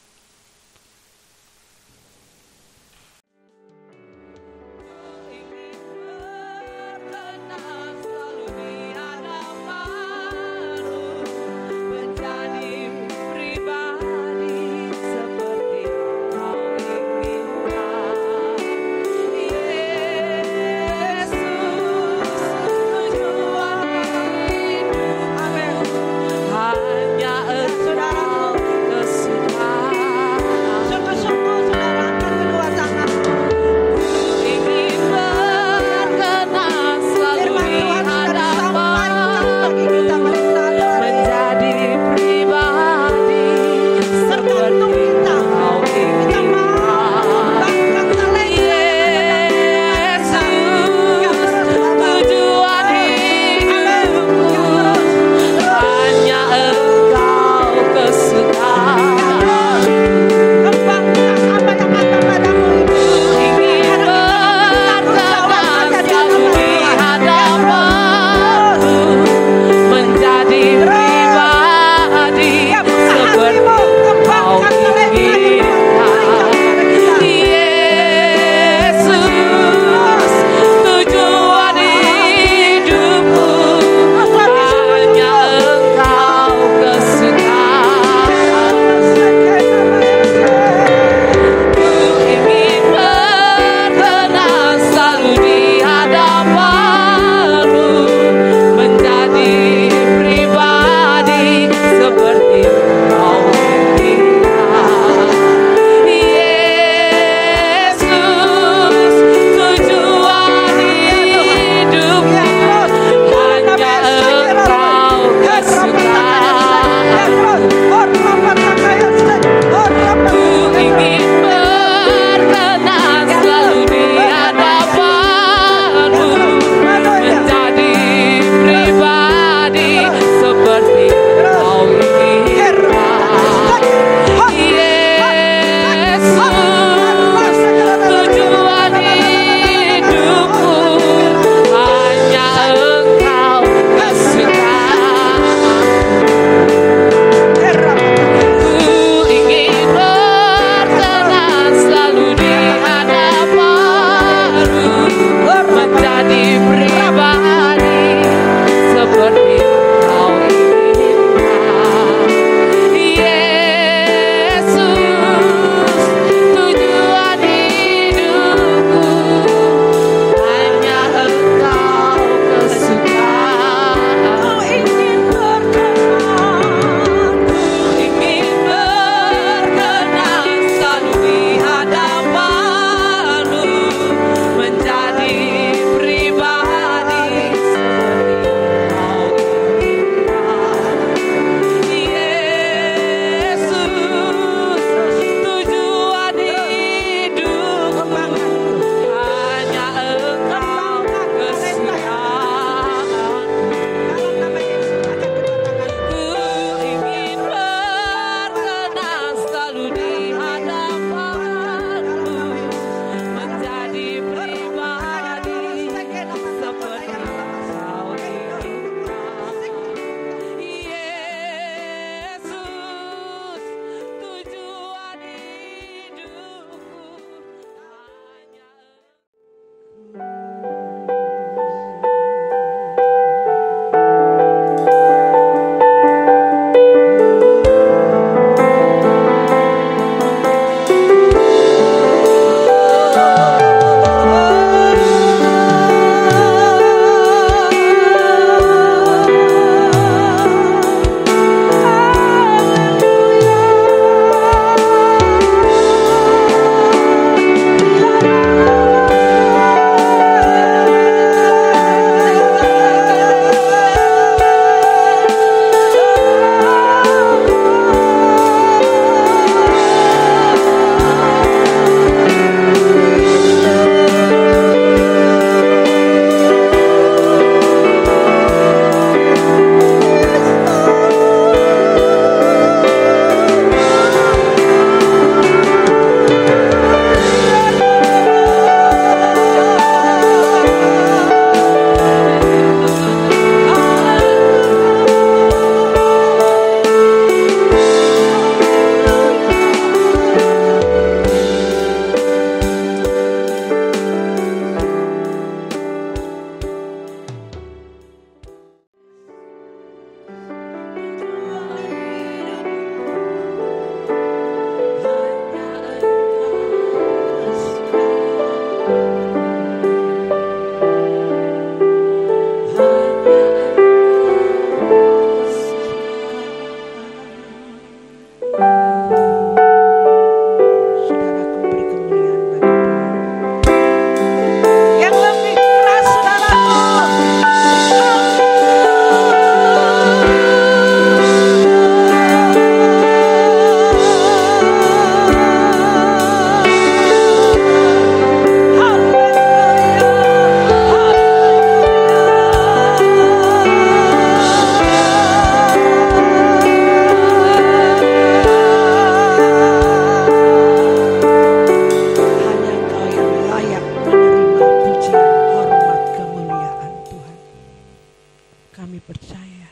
percaya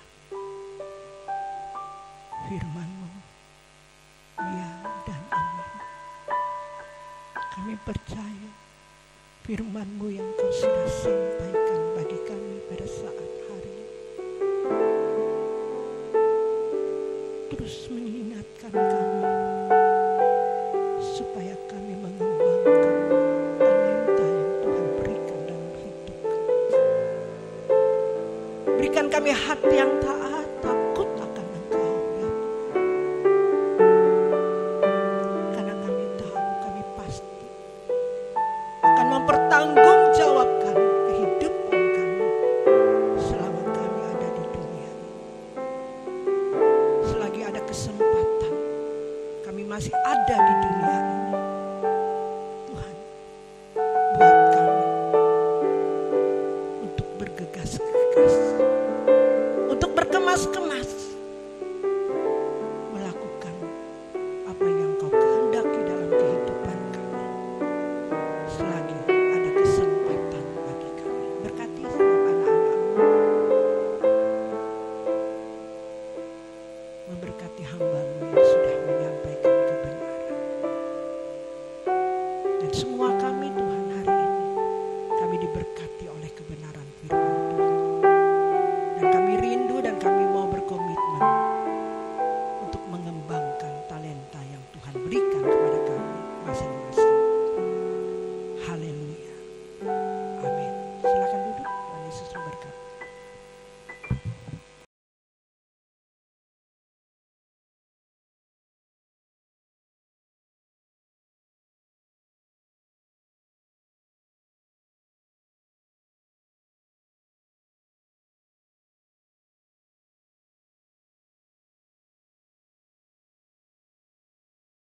firman-Mu, ya dan amin. Kami percaya firman-Mu yang Kau sudah sampaikan bagi kami pada saat hari ini terus mengingatkan kami supaya kami mengembangkan talenta yang Tuhan berikan dalam hidup kami. Berikan kami hati yang taat, takut akan Engkau ya Tuhan. Karena kami tahu, kami pasti akan mempertanggungjawabkan kehidupan kami selama kami ada di dunia ini. Selagi ada kesempatan, kami masih ada di dunia ini. Tuhan, buat kami untuk bergegas-gegas, untuk berkemas-kemas, melakukan apa yang Kau kehendaki dalam kehidupan kami. Selagi ada kesempatan bagi kami. Berkati setiap anak-anak-Mu, memberkati hamba-Mu yang sudah menyampaikan kebenaran. Dan semua kami Tuhan hari ini, kami diberkati oleh kebenaran firman Tuhan. Dan kami rindu dan kami mau berkomitmen untuk mengembangkan talenta yang Tuhan berikan kepada kami masing-masing. Haleluya. Amin. Silakan duduk.